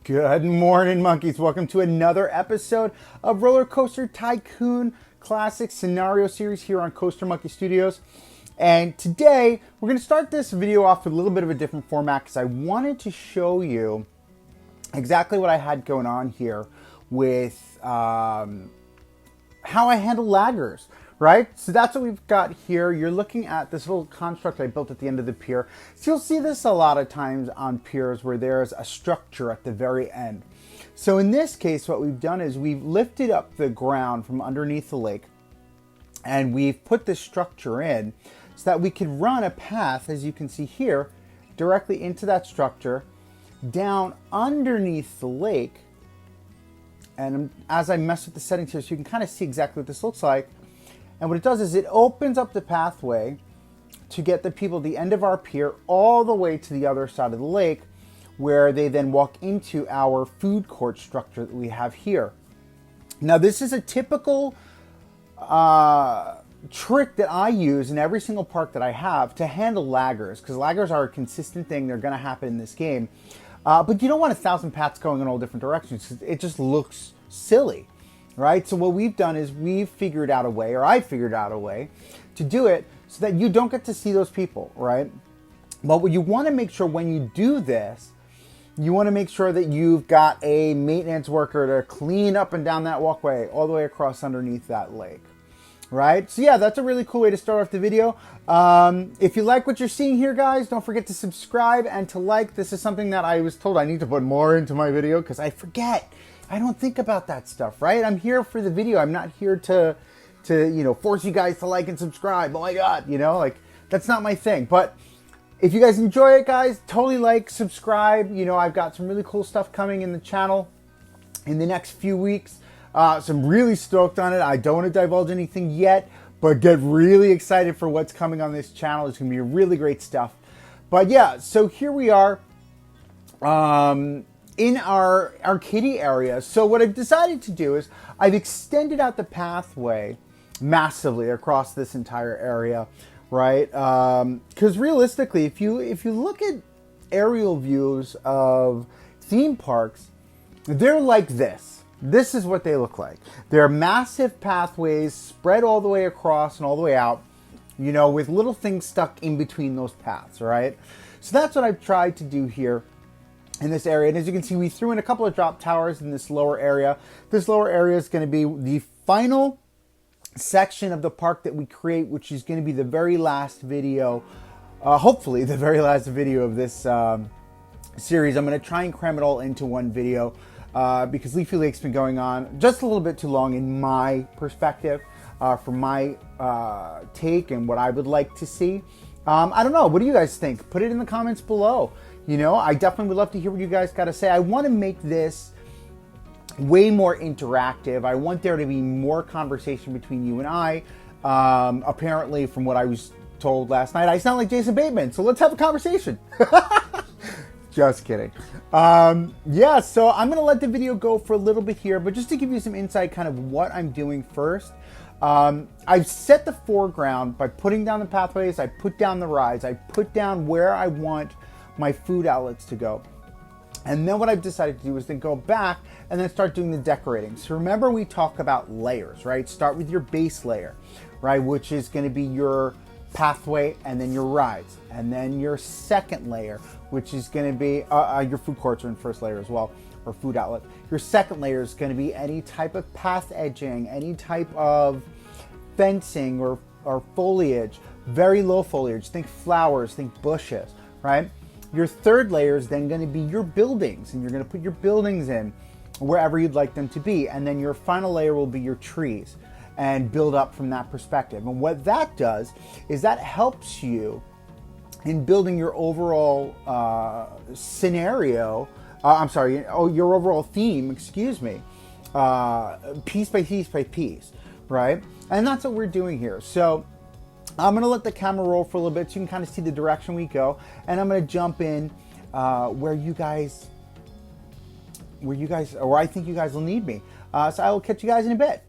Good morning, monkeys. Welcome to another episode of Roller Coaster Tycoon Classic Scenario Series here on Coaster Monkey Studios. And today, we're going to start this video off with a little bit of a different format because I wanted to show you exactly what I had going on here with how I handle laggers, right? So that's what we've got here. You're looking at this little construct I built at the end of the pier. So you'll see this a lot of times on piers where there's a structure at the very end. So in this case, what we've done is we've lifted up the ground from underneath the lake and we've put this structure in so that we could run a path, as you can see here, directly into that structure, down underneath the lake. And as I mess with the settings here, so you can kind of see exactly what this looks like. And what it does is it opens up the pathway to get the people at the end of our pier all the way to the other side of the lake, where they then walk into our food court structure that we have here. Now, this is a typical trick that I use in every single park that I have to handle laggers, because laggers are a consistent thing. They're going to happen in this game. But you don't want 1,000 paths going in all different directions. It just looks silly, right? So what we've done is we've figured out a way, or I figured out a way to do it so that you don't get to see those people, right? But what you want to make sure when you do this, you want to make sure that you've got a maintenance worker to clean up and down that walkway all the way across underneath that lake, right? So yeah, that's a really cool way to start off the video. If you like what you're seeing here, guys, don't forget to subscribe and to like. This is something that I was told I need to put more into my video because I forget. I don't think about that stuff, right? I'm here for the video. I'm not here to force you guys to like and subscribe. Oh my God, like that's not my thing. But if you guys enjoy it, guys, totally like, subscribe. I've got some really cool stuff coming in the channel in the next few weeks. So I'm really stoked on it. I don't want to divulge anything yet, but get really excited for what's coming on this channel. It's going to be really great stuff. But yeah, so here we are in our kiddie area. So what I've decided to do is I've extended out the pathway massively across this entire area, right? Because realistically, if you look at aerial views of theme parks, they're like this. This is what they look like. They're massive pathways spread all the way across and all the way out, with little things stuck in between those paths, right? So that's what I've tried to do here in this area. And as you can see, we threw in a couple of drop towers in this lower area. This lower area is going to be the final section of the park that we create, which is going to be the very last video, hopefully the very last video of this series. I'm going to try and cram it all into one video because Leafy Lake's been going on just a little bit too long in my perspective, from my take and what I would like to see. I don't know. What do you guys think? Put it in the comments below. I definitely would love to hear what you guys got to say. I want to make this way more interactive. I want there to be more conversation between you and I. Apparently, from what I was told last night, I sound like Jason Bateman, so let's have a conversation. Just kidding. Yeah, so I'm going to let the video go for a little bit here, but just to give you some insight kind of what I'm doing first. I've set the foreground by putting down the pathways, I put down the rides, I put down where I want my food outlets to go. And then what I've decided to do is then go back and then start doing the decorating. So remember, we talk about layers, right? Start with your base layer, right? Which is going to be your pathway and then your rides. And then your second layer, which is going to be your food courts are in first layer as well, or food outlet. Your second layer is going to be any type of path edging, any type of fencing or foliage, very low foliage. Think flowers, think bushes, right? Your third layer is then going to be your buildings, and you're going to put your buildings in wherever you'd like them to be. And then your final layer will be your trees and build up from that perspective. And what that does is that helps you in building your overall scenario. Your overall theme, excuse me, piece by piece by piece, right? And that's what we're doing here. So I'm going to let the camera roll for a little bit so you can kind of see the direction we go. And I'm going to jump in where I think you guys will need me. So I will catch you guys in a bit.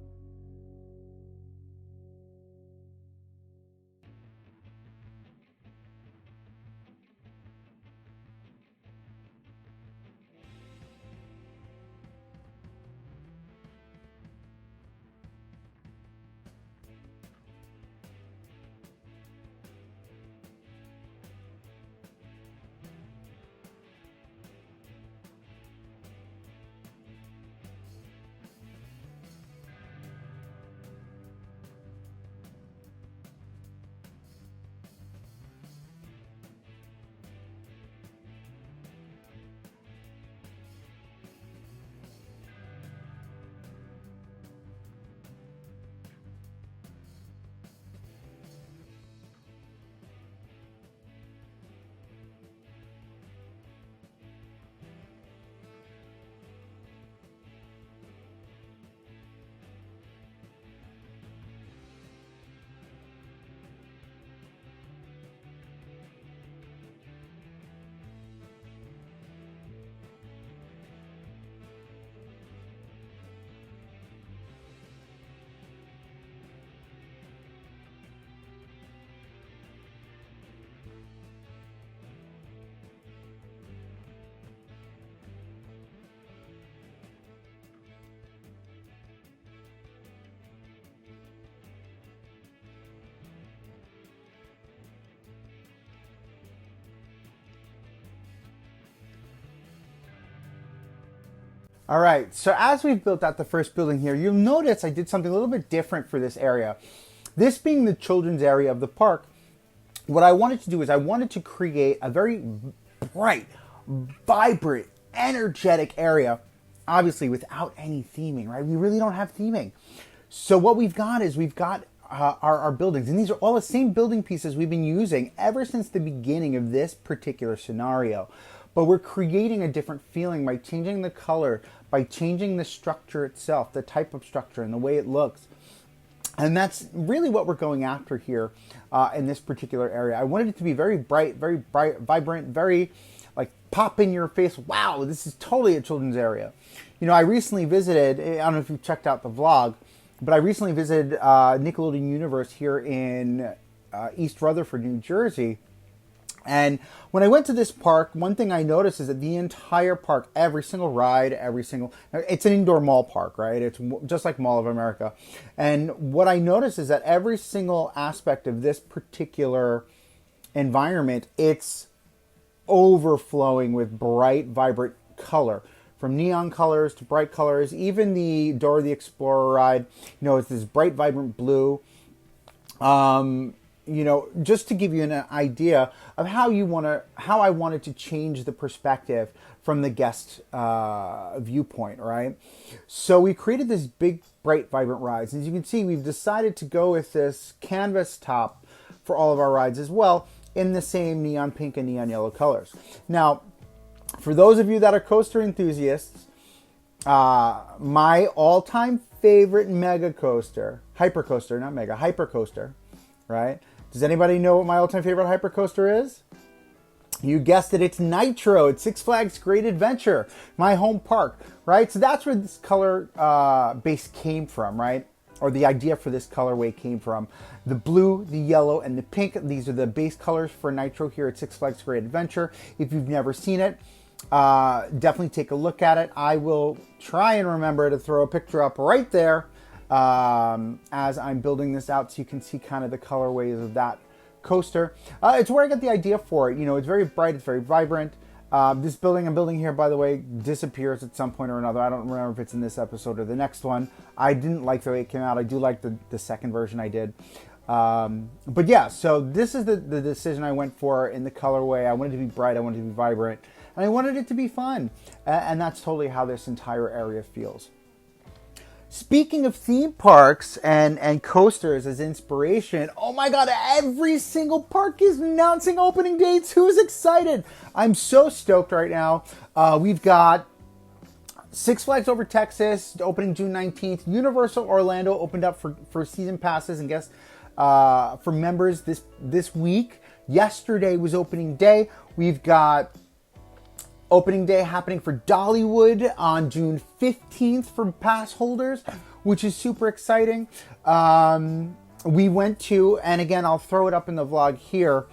All right, so as we've built out the first building here, you'll notice I did something a little bit different for this area. This being the children's area of the park, what I wanted to do is I wanted to create a very bright, vibrant, energetic area, obviously without any theming, right? We really don't have theming. So what we've got is we've got our buildings, and these are all the same building pieces we've been using ever since the beginning of this particular scenario. But we're creating a different feeling by changing the color, by changing the structure itself, the type of structure and the way it looks. And that's really what we're going after here in this particular area. I wanted it to be very bright, vibrant, very like pop in your face. Wow, this is totally a children's area. You know, I recently visited, I don't know if you checked out the vlog, but I recently visited Nickelodeon Universe here in East Rutherford, New Jersey. And when I went to this park, one thing I noticed is that the entire park, every single ride, it's an indoor mall park, right? It's just like Mall of America. And what I noticed is that every single aspect of this particular environment, it's overflowing with bright, vibrant color. From neon colors to bright colors, even the Dora the Explorer ride, you know, it's this bright, vibrant blue. You know, just to give you an idea of how I wanted to change the perspective from the guest viewpoint, right? So we created this big, bright, vibrant rides. As you can see, we've decided to go with this canvas top for all of our rides as well in the same neon pink and neon yellow colors. Now, for those of you that are coaster enthusiasts, my all-time favorite mega coaster, hypercoaster, not mega, hypercoaster, right? Does anybody know what my all-time favorite hypercoaster is? You guessed it, it's Nitro. It's Six Flags Great Adventure, my home park, right? So that's where this color base came from, right? Or the idea for this colorway came from. The blue, the yellow, and the pink. These are the base colors for Nitro here at Six Flags Great Adventure. If you've never seen it, definitely take a look at it. I will try and remember to throw a picture up right there as I'm building this out so you can see kind of the colorways of that coaster. It's where I got the idea for it. You know, it's very bright, it's very vibrant. This building I'm building here, by the way, disappears at some point or another. I don't remember if it's in this episode or the next one. I didn't like the way it came out. I do like the second version I did. But yeah, so this is the decision I went for in the colorway. I wanted it to be bright, I wanted it to be vibrant, and I wanted it to be fun. And that's totally how this entire area feels. Speaking of theme parks and coasters as inspiration, oh my God, every single park is announcing opening dates. Who's excited? I'm so stoked right now. We've got Six Flags Over Texas opening June 19th. Universal Orlando opened up for season passes and guests for members this week. Yesterday was opening day. We've got opening day happening for Dollywood on June 15th for pass holders, which is super exciting. We went to, and again, I'll throw it up in the vlog here.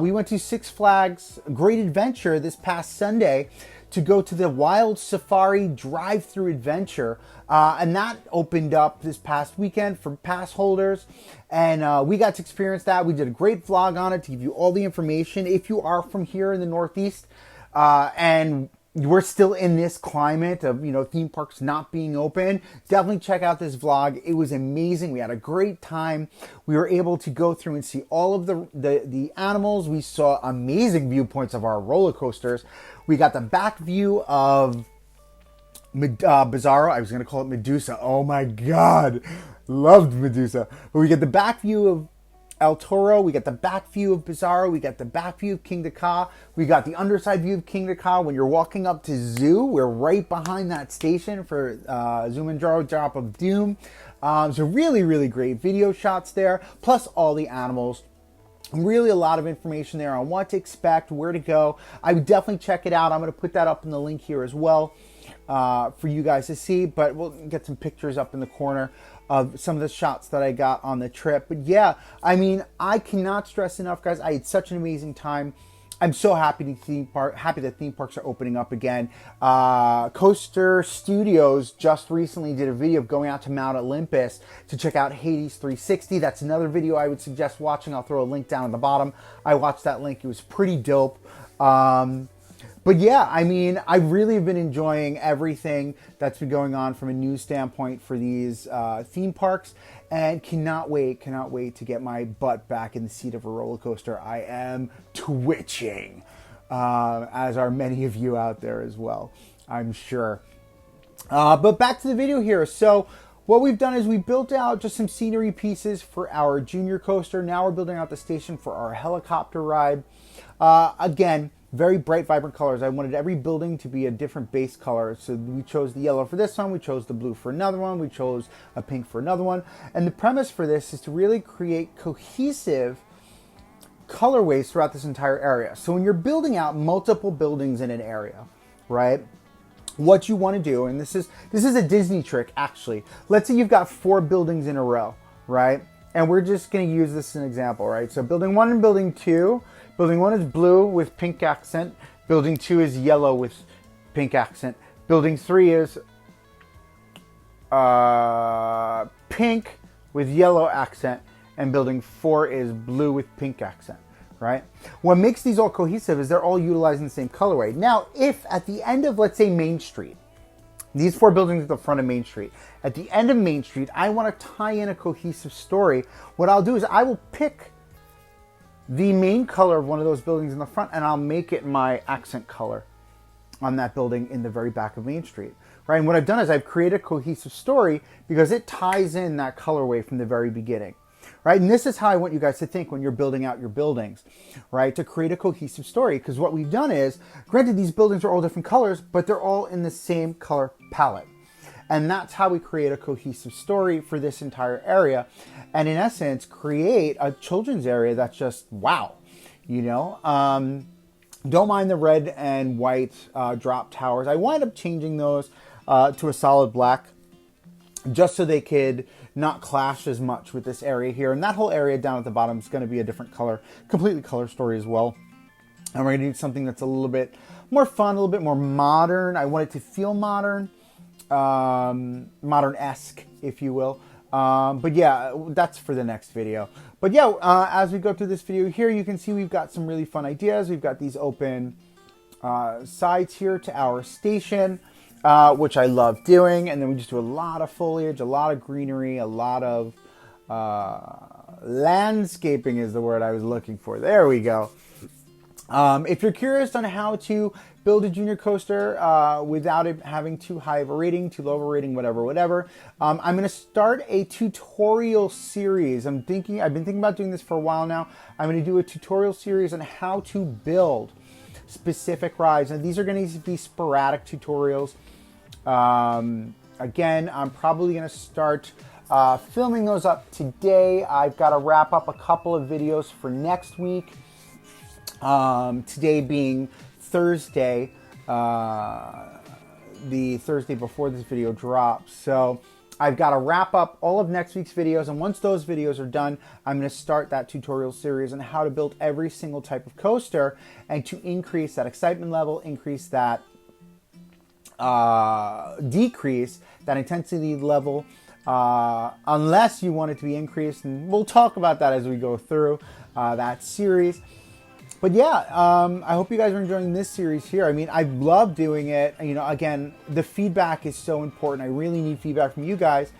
We went to Six Flags Great Adventure this past Sunday to go to the Wild Safari drive-through adventure. And that opened up this past weekend for pass holders. And we got to experience that. We did a great vlog on it to give you all the information. If you are from here in the Northeast, and we're still in this climate of, you know, theme parks not being open, definitely check out this vlog. It was amazing. We had a great time. We were able to go through and see all of the animals. We saw amazing viewpoints of our roller coasters. We got the back view of Bizarro. I was going to call it Medusa. Oh my God. Loved Medusa. But we get the back view of El Toro, we got the back view of Bizarro, we got the back view of King Ka, we got the underside view of King Ka. When you're walking up to Zoo, we're right behind that station for Zumanjaro Drop of Doom. So really, really great video shots there, plus all the animals. Really a lot of information there on what to expect, where to go. I would definitely check it out. I'm going to put that up in the link here as well for you guys to see, but we'll get some pictures up in the corner of some of the shots that I got on the trip. But yeah, I mean, I cannot stress enough, guys. I had such an amazing time. I'm so happy that theme parks are opening up again. Coaster Studios just recently did a video of going out to Mount Olympus to check out Hades 360. That's another video I would suggest watching. I'll throw a link down at the bottom. I watched that link. It was pretty dope. But yeah, I mean, I really have been enjoying everything that's been going on from a news standpoint for these theme parks, and cannot wait to get my butt back in the seat of a roller coaster. I am twitching, as are many of you out there as well, I'm sure. But back to the video here. So what we've done is we built out just some scenery pieces for our junior coaster. Now we're building out the station for our helicopter ride. Again, very bright, vibrant colors. I wanted every building to be a different base color. So we chose the yellow for this one. We chose the blue for another one. We chose a pink for another one. And the premise for this is to really create cohesive colorways throughout this entire area. So when you're building out multiple buildings in an area, right? What you want to do, and this is a Disney trick actually. Let's say you've got 4 buildings in a row, right? And we're just going to use this as an example, right? So building 1 and building 2. Building 1 is blue with pink accent. Building 2 is yellow with pink accent. Building 3 is pink with yellow accent. And building 4 is blue with pink accent, right? What makes these all cohesive is they're all utilizing the same colorway. Now, if at the end of, let's say, Main Street, these 4 buildings at the front of Main Street, at the end of Main Street, I want to tie in a cohesive story. What I'll do is I will pick the main color of one of those buildings in the front, and I'll make it my accent color on that building in the very back of Main Street, right? And what I've done is I've created a cohesive story because it ties in that colorway from the very beginning, right? And this is how I want you guys to think when you're building out your buildings, right? To create a cohesive story, because what we've done is, granted, these buildings are all different colors, but they're all in the same color palette. And that's how we create a cohesive story for this entire area. And in essence, create a children's area that's just, wow, you know? Don't mind the red and white drop towers. I wind up changing those to a solid black just so they could not clash as much with this area here. And that whole area down at the bottom is going to be a different color, completely color story as well. And we're going to do something that's a little bit more fun, a little bit more modern. I want it to feel modern. Modern-esque, if you will. But yeah, that's for the next video. But yeah, as we go through this video here, you can see we've got some really fun ideas. We've got these open sides here to our station, which I love doing. And then we just do a lot of foliage, a lot of greenery, a lot of landscaping is the word I was looking for. There we go. If you're curious on how to build a junior coaster without it having too high of a rating, too low of a rating, whatever, I'm going to start a tutorial series. I've been thinking about doing this for a while now. I'm going to do a tutorial series on how to build specific rides. And these are going to be sporadic tutorials. Again, I'm probably going to start filming those up today. I've got to wrap up a couple of videos for next week. Today being Thursday, the Thursday before this video drops. So I've got to wrap up all of next week's videos, and once those videos are done, I'm going to start that tutorial series on how to build every single type of coaster and to increase that excitement level, increase that decrease that intensity level, unless you want it to be increased, and we'll talk about that as we go through that series. But yeah, I hope you guys are enjoying this series here. I mean, I love doing it. You know, again, the feedback is so important. I really need feedback from you guys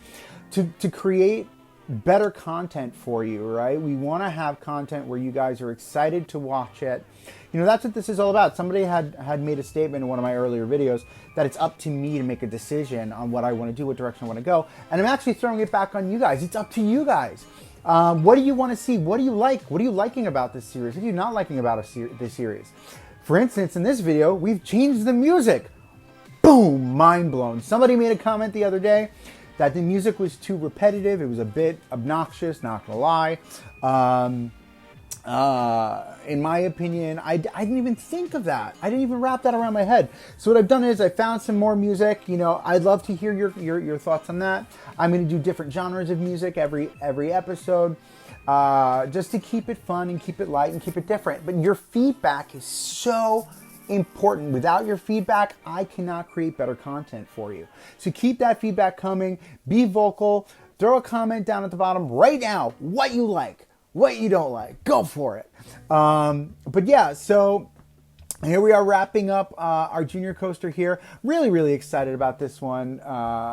to create better content for you, right? We want to have content where you guys are excited to watch it. You know, that's what this is all about. Somebody had made a statement in one of my earlier videos that it's up to me to make a decision on what I want to do, what direction I want to go. And I'm actually throwing it back on you guys. It's up to you guys. What do you want to see? What do you like? What are you liking about this series? What are you not liking about this series? For instance, in this video, we've changed the music. Boom! Mind blown. Somebody made a comment the other day that the music was too repetitive. It was a bit obnoxious, not gonna lie. In my opinion, I didn't even think of that. I didn't even wrap that around my head. So what I've done is I found some more music. You know, I'd love to hear your thoughts on that. I'm going to do different genres of music every episode, just to keep it fun and keep it light and keep it different. But your feedback is so important. Without your feedback, I cannot create better content for you. So keep that feedback coming. Be vocal. Throw a comment down at the bottom right now. What you like. What you don't like, go for it. But yeah, so Here we are wrapping up our junior coaster here. Really, really excited about this one.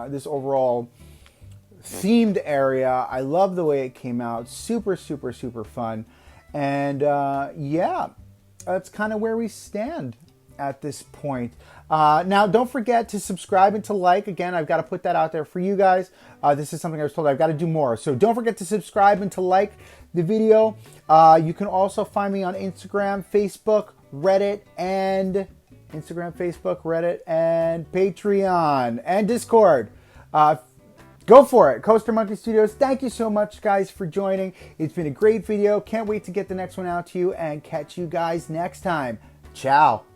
This overall themed area. I love the way it came out. Super, super, super fun. And yeah, that's kind of where we stand at this point. Now, don't forget to subscribe and to like. Again, I've got to put that out there for you guys. This is something I was told I've got to do more. So don't forget to subscribe and to like the video. You can also find me on Instagram, Facebook, Reddit, and Patreon, and Discord. Go for it. Coaster Monkey Studios, thank you so much, guys, for joining. It's been a great video. Can't wait to get the next one out to you and catch you guys next time. Ciao.